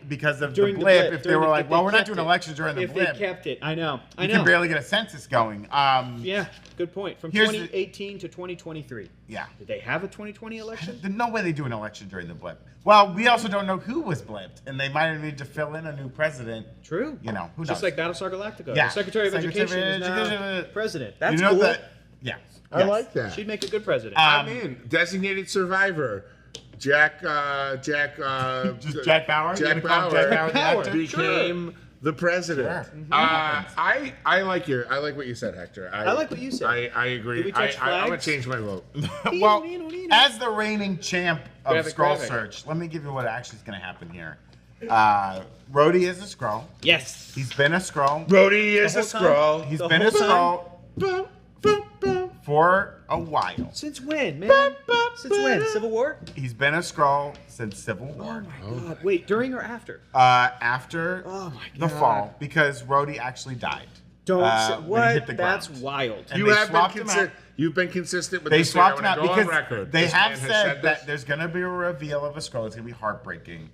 because of During the blip. If they during were the- like, if well, they we're not kept doing it. elections during the if blip. they kept it, I know. You can barely get a census going. Yeah, good point. From Here's the- 2018 to 2023. Yeah. Did they have a 2020 election? There's no way they do an election during the blip. Well, we also don't know who was blipped, and they might have needed to fill in a new president. True. Who knows? Just like Battlestar Galactica. Yeah. The Secretary of Secretary of Education is now Education. president. That's you know cool. that? Yeah. I like that. She'd make a good president. I'm in. Designated survivor. Jack Just Jack Bauer? Jack You gonna call him Bauer, Jack Bauer the actor? became the president. Sure. I like what you said, Hector. I like what you said. I agree. Did we touch I'm gonna flags? change my vote. Well, as the reigning champ of Graphic, Skrull graphic. Search, let me give you what actually is going to happen here. Rhodey is a Skrull. Yes. He's been a Skrull. Rhodey is a whole time? Skrull. He's The been a whole Skrull for a while. Since when, man? Since when? Civil War? He's been a Skrull since Civil War. Oh my God. Wait, during or after? After Oh my the God. fall, because Rhodey actually died. Don't say, when he hit what? the That's ground. wild. And You they have swapped been him out. you've been consistent with They this thing. I swapped him wanna out go on because record. they This have man has said this. that there's going to be a reveal of a Skrull. It's going to be heartbreaking,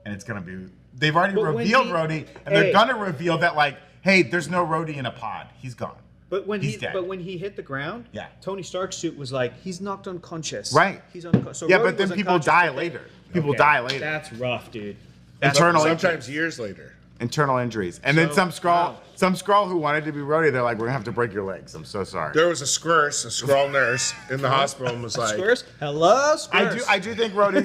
and it's going to be. They've already But when revealed he- Rhodey, and Hey. they're going to reveal that like, hey, there's no Rhodey in a pod. He's gone. But when He's he dead. but when he hit the ground, Yeah. Tony Stark's suit was like, he's knocked unconscious. Right. He's unconscious. So Yeah, Rhodey but then was people unconscious die for- later. People Okay. die later. That's rough, dude. Internal Sometimes years later. internal injuries, and then some Skrull who wanted to be Rhodey, they're like, we're gonna have to break your legs. I'm so sorry. There was a Skrull nurse in the hospital and was like, Skurs? Hello, Skurs. I do think Rhodey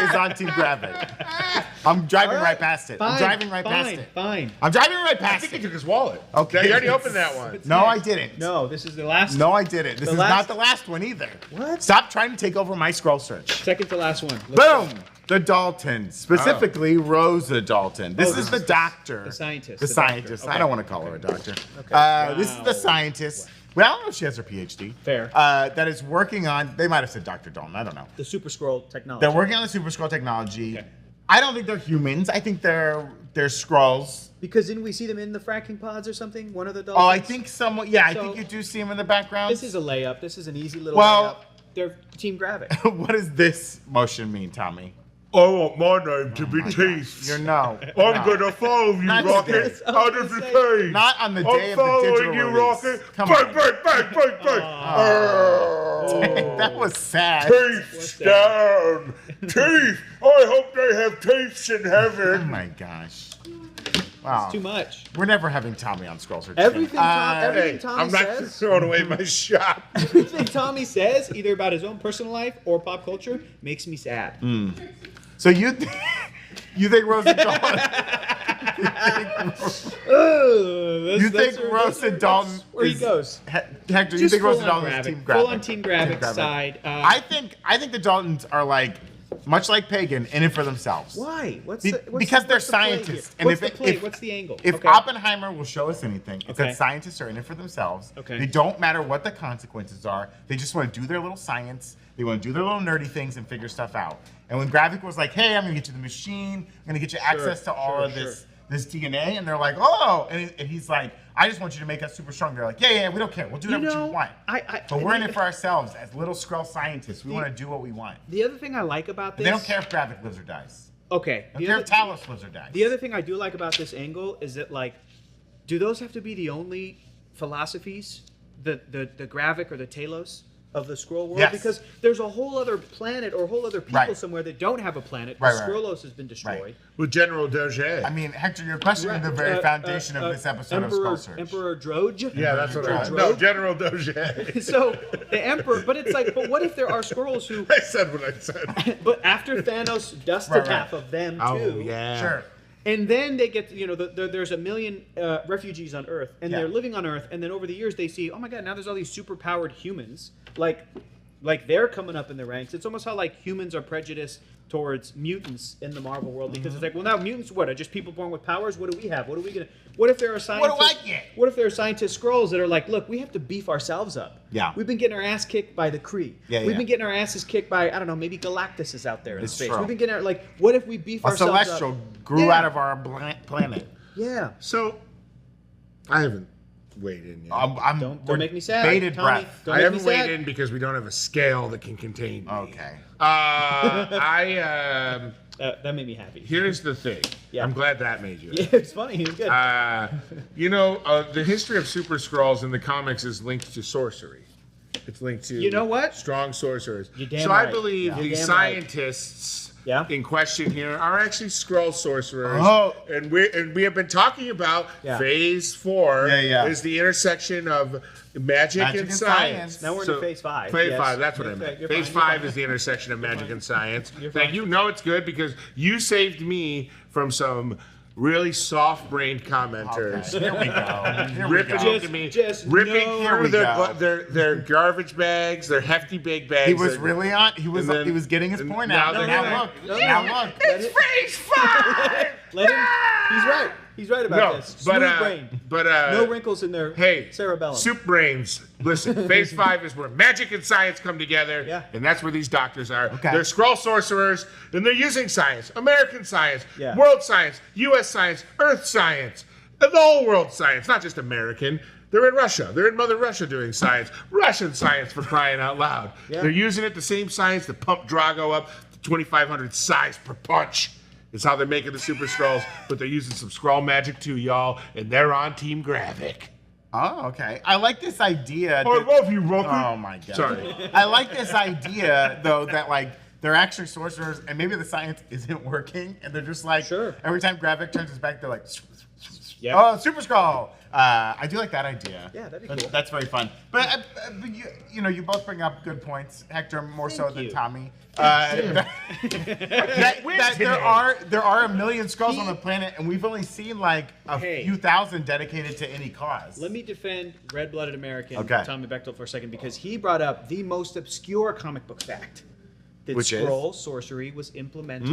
is on Team Gravik. I'm driving right past it. I'm driving right past it. Fine. I'm driving right I past think he it. took his wallet. Okay. He already opened that one. No, I didn't. No, this is the last. No, I didn't. This The is last- not the last one either. What? Stop trying to take over my Skrull search. Second to last one. Let's go. Boom! The Dalton, specifically Rosa Dalton. This is the doctor. the scientist. The The scientist. doctor. I don't want to call her a doctor. This is Wow. the scientist. Well, I don't know if she has her PhD. Fair. That is working on. They might have said Dr. Dalton. I don't know. The Super Skrull technology. They're working on the Super Skrull technology. Okay. I don't think they're humans. I think they're Skrulls. Because didn't we see them in the fracking pods or something? One of the Oh, I dolphins? think someone. Yeah, I So- think you do see them in the background. This is a layup. This is an easy little Well- layup. They're Team Gravik. What does this motion mean, Tommy? I want my name to be Teeth. You're no. I'm no. gonna follow you, Not Rocket, today. out of the cage. Not on the day I'm of the following digital you, release. Rocket. Come Bang, on. bang, bang, bang, bang. That was sad. Teeth down. Teeth. I hope they have teeth in Oh heaven. my gosh. Wow. Too much. We're never having Tommy on Scroll Search. Everything, everything Hey, Tommy I'm not says, throwing away my shot. everything Tommy says, either about his own personal life or pop culture, makes me sad. So you think Rosa Dalton? You think Rosa Dalton? That's where he is- goes. Hector, you Just think Rosa full on Dalton is Gravik. Team Gravik? Full on Team Gravik Gravik. side. I think the Daltons are like much like Pagan, in it for themselves. Why? Because they're scientists. And And what's the play? What's the angle? If Okay. Oppenheimer will show us anything, it's Okay. that scientists are in it for themselves. Okay. They don't matter what the consequences are. They just want to do their little science. They want to do their little nerdy things and figure stuff out. And when Gravik was like, "Hey, I'm gonna get you the machine. I'm gonna get you access to all of this DNA," and they're like, "Oh," and he's like, "I just want you to make us super strong." They're like, "Yeah, we don't care. We'll do whatever you want." But we're in it for ourselves as little Skrull scientists. We want to do what we want. The other thing I like about this, They don't care if Gravik lives or dies. Okay. They don't care if Talos lives or dies. The other thing I do like about this angle is that, like, do those have to be the only philosophies, the Gravik or the Talos of the Skrull world? Yes. Because there's a whole other planet or a whole other people Right. somewhere that don't have a planet. Right, The right. Skrullos has been destroyed. Right. With General Doge. I mean, Hector, you're questioning the very foundation of this episode of Skrull Search. Emperor Droge. Yeah, that's what I Droge. No, General Doge. So the Emperor, but it's like, but what if there are Skrulls who, I said what I said. but after Thanos dusted Right, right. half of them too. Oh, yeah. Sure. And then they get, there's a million refugees on Earth, and Yeah. they're living on Earth. And then over the years, they see, oh my God, now there's all these super-powered humans. Like they're coming up in the ranks. It's almost how like humans are prejudiced towards mutants in the Marvel world because it's like, well, now mutants, what are just people born with powers? What do we have? What are we gonna? What if there are scientists? What do I get? What if there are scientist Skrulls that are like, look, we have to beef ourselves up. Yeah. We've been getting our ass kicked by the Kree. Yeah, We've yeah. been getting our asses kicked by, I don't know, maybe Galactus is out there in It's space. true. We've been getting our, like, what if we beef A ourselves celestial up? grew Yeah. out of our planet. Yeah. So, I haven't weighed in yet. I'm Don't make me sad. Bated Tommy. breath. Don't I make haven't me sad. weighed in because we don't have a scale that can contain me. Okay. That made me happy. Here's the thing. Yeah. I'm glad that made you. Yeah, it's funny. It was good. The history of Super Skrulls in the comics is linked to sorcery. It's linked to You know what? strong sorcerers. You're damn so I right. believe Yeah. the You're damn scientists Yeah. in question here are actually Skrull sorcerers. Oh. And we have been talking about Yeah. Phase 4 Yeah. is the intersection of magic and science. Now we're into Phase 5. Phase Yes. 5, that's what I You're meant. you're Phase fine, 5 you're is the intersection of magic and science. You're Thank fine. you. No, it's good because you saved me from some really soft-brained commenters. Okay. Here we go. Here we ripping go. into me, just ripping no- through Here we their garbage bags, their hefty big bags. He was really on. He was getting his point out. Now look. It's phase 5. Let him. He's right. He's right about this. Smooth brain. No wrinkles in their cerebellum. Soup brains. Listen, phase 5 is where magic and science come together, and that's where these doctors are. Okay. They're Skrull sorcerers, and they're using science, American science, Yeah. world science, U.S. science, Earth science, and the whole world science, not just American. They're in Russia. They're in Mother Russia doing science. Russian science, for crying out loud. Yeah. They're using it, the same science to pump Drago up to 2,500 size per punch. Is how they're making the Super Skrulls, but they're using some Skrull magic too, y'all, and they're on Team Gravik. Oh, okay. I like this idea. I love you, Rocky. Oh my god. Sorry. I like this idea though that like they're actually sorcerers and maybe the science isn't working and they're just like every time Gravik turns his back they're like oh, Super Skrull. I do like that idea. Yeah, that'd be cool. That's very fun. But you both bring up good points, Hector, more so than Tommy. That there are a million Skrulls on the planet, and we've only seen like a few thousand dedicated to any cause. Let me defend red-blooded American Tommy Bechtold for a second because he brought up the most obscure comic book fact. That Skrull sorcery was implemented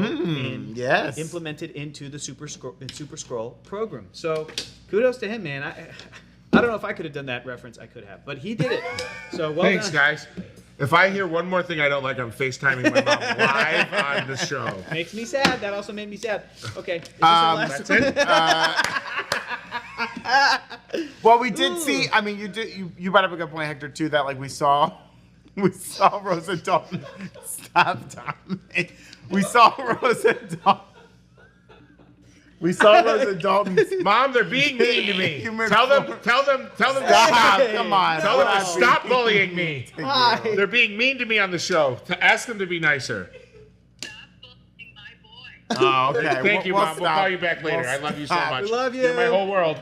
into the Super Skrull program. So kudos to him, man. I don't know if I could have done that reference. I could have, but he did it. So well Thanks, done. guys. If I hear one more thing I don't like, I'm FaceTiming my mom live on the show. Makes me sad. That also made me sad. Okay. Is this our last That's it. Well, we did see. I mean, you brought up a good point, Hector, too. That like we saw Rosa Dalton. Stop, Tommy. We saw Rosa Dalton. Mom, they're being mean to me. Tell them. Stop. Come on. Tell them to stop bullying me. They're being mean to me on the show. To ask them to be nicer. Stop bullying my boy. Oh, okay. Thank you, Mom. We'll call you back later. I love you so much. We love you. You're my whole world.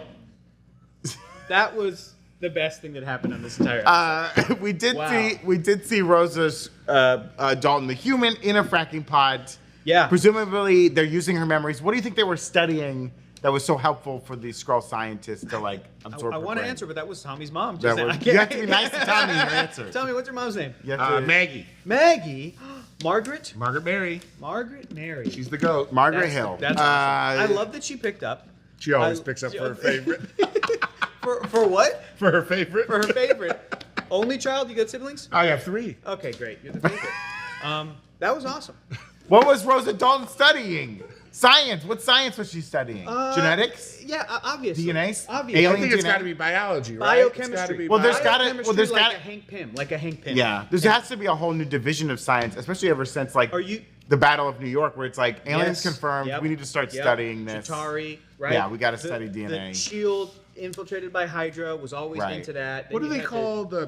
That was the best thing that happened on this entire episode. We did see Rosa's Dalton the human in a fracking pod. Yeah. Presumably they're using her memories. What do you think they were studying that was so helpful for the Skrull scientists to like absorb? I want to answer, but that was Tommy's mom. You have to be nice to Tommy in your answer. Tell me, what's your mom's name? Maggie. Maggie. Margaret. Margaret Mary. Margaret Mary. She's the goat. Margaret Hill. That's awesome. I love that she picked up. She always picks up for her favorite. For what? For her favorite. For her favorite. Only child? You got siblings? I have 3. Okay, great. You're the favorite. That was awesome. What was Rosa Dalton studying? Science. What science was she studying? Genetics? Yeah, obviously. DNA? Obviously. I think it's got to be biology, right? Biochemistry. There's got like a Hank Pym. Yeah, there has to be a whole new division of science, especially ever since like the Battle of New York, where it's like aliens confirmed. Yep. We need to start studying this. Chitauri, right? Yeah, we got to study DNA. The shield infiltrated by Hydra was always into that. Then what do they call the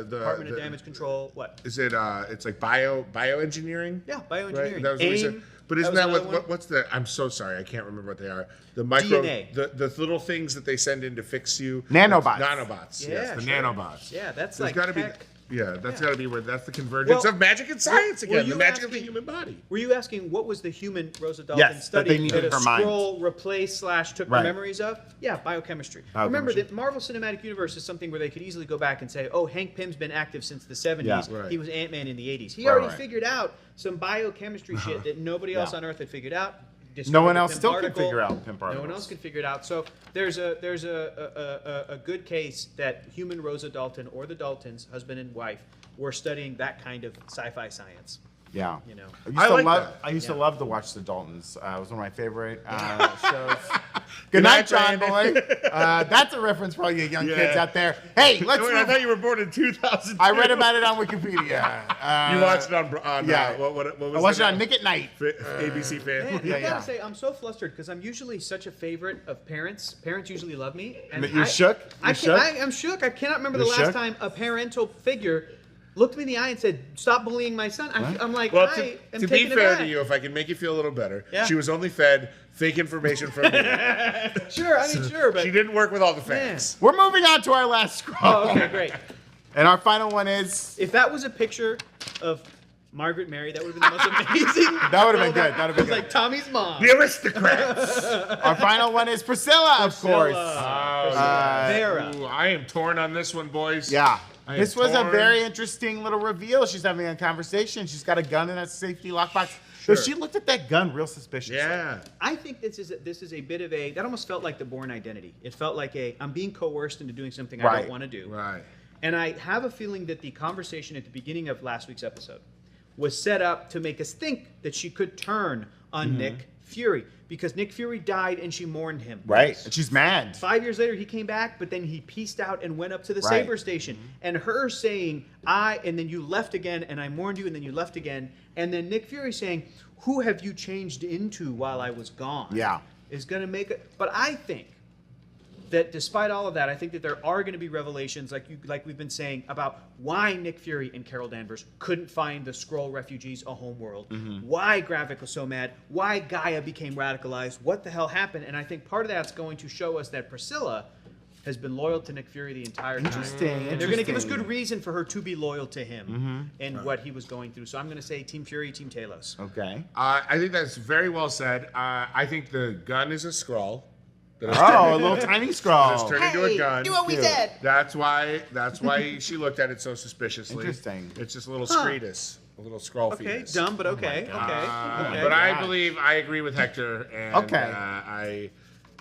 Department of Damage Control? What is it? It's like bioengineering. Yeah, bioengineering. Right? That was what we said. But isn't that what's the? I'm so sorry, I can't remember what they are. The micro, DNA. the little things that they send in to fix you. Nanobots. Nanobots. Yeah, yes, the nanobots. Yeah, that's There's like got to be. Yeah, that's got to be where that's the convergence of magic and science again. The magic of the human body. Were you asking what was the human Rosa Dalton study that a Skrull replaced / took the memories of? Yeah, biochemistry. Remember, the Marvel Cinematic Universe is something where they could easily go back and say, oh, Hank Pym's been active since the 70s. Yeah, He was Ant-Man in the 80s. He already figured out some biochemistry shit that nobody else on Earth had figured out. No one else still can figure out pimp particles. No one else can figure it out. So there's a good case that human Rosa Dalton or the Daltons, husband and wife, were studying that kind of sci-fi science. Yeah, you know, I used to love to watch the Daltons. It was one of my favorite shows. Good night, John Boy. That's a reference for all you young kids out there. Hey, let's. Wait, I thought you were born in 2000. I read about it on Wikipedia. You watched it on what was I watched it on Nick at Night. ABC Family. Man, I gotta say, I'm so flustered because I'm usually such a favorite of parents. Parents usually love me. And you're shook. I'm shook. I cannot remember the last time a parental figure looked me in the eye and said, "Stop bullying my son." I'm like, well, I am to be fair to you, if I can make you feel a little better, she was only fed fake information from me. Sure, but she didn't work with all the facts. We're moving on to our last Skrull. Oh, okay, great. And our final one is, if that was a picture of Margaret Mary, that would have been the most amazing. That would have been good. That would have been good. Like Tommy's mom. The aristocrats. Our final one is Priscilla, of course. Vera. Ooh, I am torn on this one, boys. Yeah. This was torn. a very interesting little reveal. She's having a conversation. She's got a gun in that safety lockbox. So she looked at that gun real suspiciously. Yeah. I think this is a bit of a, that almost felt like the Bourne Identity. It felt like I'm being coerced into doing something I don't want to do. Right. And I have a feeling that the conversation at the beginning of last week's episode was set up to make us think that she could turn on Nick Fury, because Nick Fury died and she mourned him. Right. And she's mad. 5 years later, he came back, but then he pieced out and went up to the Saber Station. And her saying, and then you left again, and I mourned you, and then you left again. And then Nick Fury saying, who have you changed into while I was gone? Yeah. Is going to make it. But I think that despite all of that, I think that there are going to be revelations, like we've been saying, about why Nick Fury and Carol Danvers couldn't find the Skrull refugees a home world, why Gravik was so mad, why Gaia became radicalized, what the hell happened. And I think part of that's going to show us that Priscilla has been loyal to Nick Fury the entire time. And they're going to give us good reason for her to be loyal to him and what he was going through. So I'm going to say Team Fury, Team Talos. Okay. I think that's very well said. I think the gun is a Skrull. A little tiny Skrull. It's turned into a gun. Do what we said. That's why she looked at it so suspiciously. Interesting. It's just a little Skretus, a little Skrull Okay, fetus. dumb, but okay. Okay. But I agree with Hector, and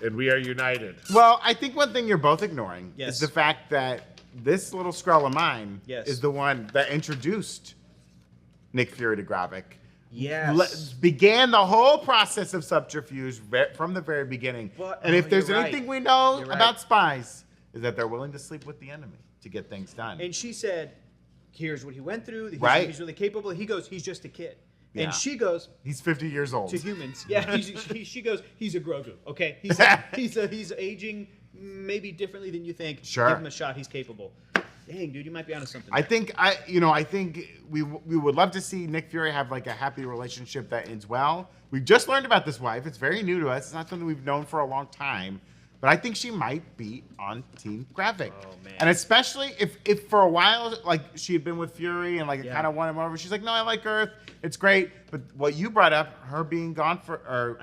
and we are united. Well, I think one thing you're both ignoring Yes. is the fact that this little Skrull of mine Yes. is the one that introduced Nick Fury to Gravik. Yes. Began the whole process of subterfuge from the very beginning. And if there's anything we know about spies, is that they're willing to sleep with the enemy to get things done. And she said, here's what he went through. He's really capable. He goes, he's just a kid. Yeah. And she goes, he's 50 years old. to humans. Yeah, she goes, he's a Grogu. Okay, he's aging maybe differently than you think. Sure. Give him a shot. He's capable. Dang, dude, you might be onto something. I think we would love to see Nick Fury have like a happy relationship that ends well. We've just learned about this wife. It's very new to us. It's not something we've known for a long time. But I think she might be on Team Gravik. Oh, man. And especially if for a while, like, she had been with Fury and, like, it kind of won him over. She's like, no, I like Earth. It's great. But what you brought up, her being gone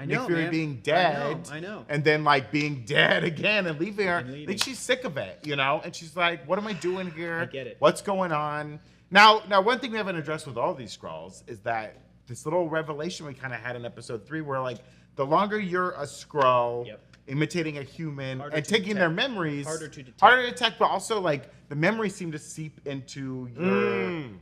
Nick Fury being dead. I know. And then, like, being dead again and leaving her. And I think she's sick of it, you know? And she's like, what am I doing here? I get it. What's going on? Now, one thing we haven't addressed with all these Skrulls is that this little revelation we kind of had in episode 3 where, like, the longer you're a Skrull, imitating a human, Harder and to taking detect. their memories, Harder to detect, but also, like, the memories seem to seep into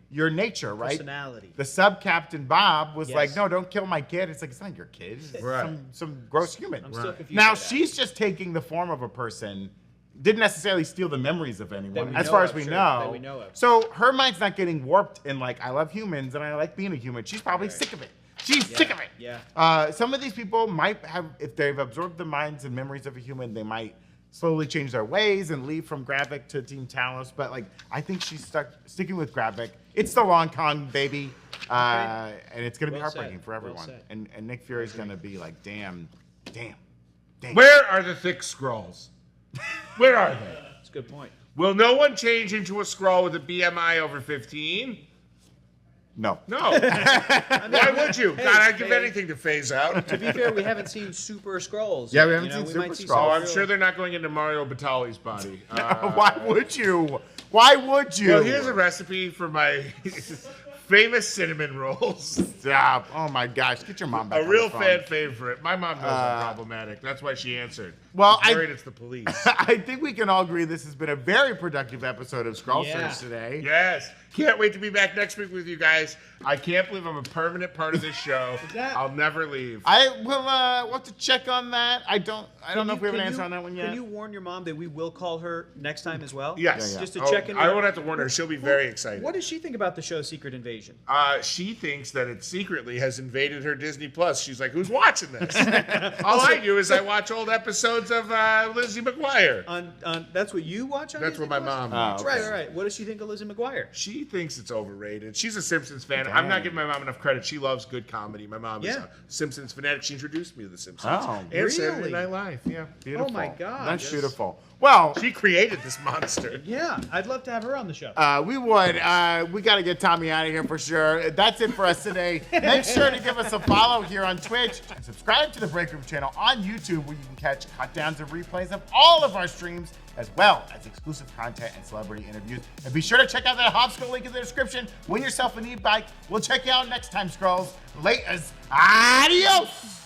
your nature, right? Personality. The sub-captain Bob was Yes. like, no, don't kill my kid. It's like, it's not your kid. It's Right. some gross human. I'm still confused Now, by that. she's just taking the form of a person, didn't necessarily steal the memories of anyone, we as know far of, as we sure, know. that we know of. So her mind's not getting warped in, like, I love humans and I like being a human. She's probably sick of it. She's sick of it. Yeah. Some of these people might have, if they've absorbed the minds and memories of a human, they might slowly change their ways and leave from Gravik to Team Talos. But, like, I think she's sticking with Gravik. It's the long con, baby. And it's going to be heartbreaking for everyone. And Nick Fury's going to be like, damn. Where are the thick Skrulls? Where are they? That's a good point. Will no one change into a Skrull with a BMI over 15? No. Why would you? God, I'd give anything to phase out. To be fair, we haven't seen Super Skrulls. Yeah, we haven't seen Super Skrulls. Oh, I'm sure they're not going into Mario Batali's body. Why would you? Why would you? Well, here's a recipe for my famous cinnamon rolls. Stop. Oh, my gosh. Get your mom back A on real the phone. fan favorite. My mom knows I'm problematic. That's why she answered. Well, She's worried it's the police. I think we can all agree this has been a very productive episode of Skrull Search today. Yes. Can't wait to be back next week with you guys. I can't believe I'm a permanent part of this show. I'll never leave. I will we'll have to check on that. I don't know if we have an answer on that one yet. Can you warn your mom that we will call her next time as well? Yes. Just to check in. I won't have to warn her. She'll be very excited. What does she think about the show Secret Invasion? She thinks that it secretly has invaded her Disney Plus. She's like, who's watching this? All I do is I watch old episodes episodes of Lizzie McGuire. That's what you watch on That's Disney what my Plus? mom watches. Right. What does she think of Lizzie McGuire? She thinks it's overrated. She's a Simpsons fan. I'm not giving my mom enough credit. She loves good comedy. My mom is a Simpsons fanatic. She introduced me to the Simpsons. Oh, and really? Saturday Night Live. Yeah, beautiful. Oh my God. That's beautiful. Well, she created this monster. Yeah, I'd love to have her on the show. we would. We got to get Tommy out of here for sure. That's it for us today. Make sure to give us a follow here on Twitch and subscribe to the Breakroom channel on YouTube, where you can catch cutdowns and replays of all of our streams, as well as exclusive content and celebrity interviews. And be sure to check out that Hopscroll link in the description. Win yourself an e-bike. We'll check you out next time, Skrulls. Laters. Adios.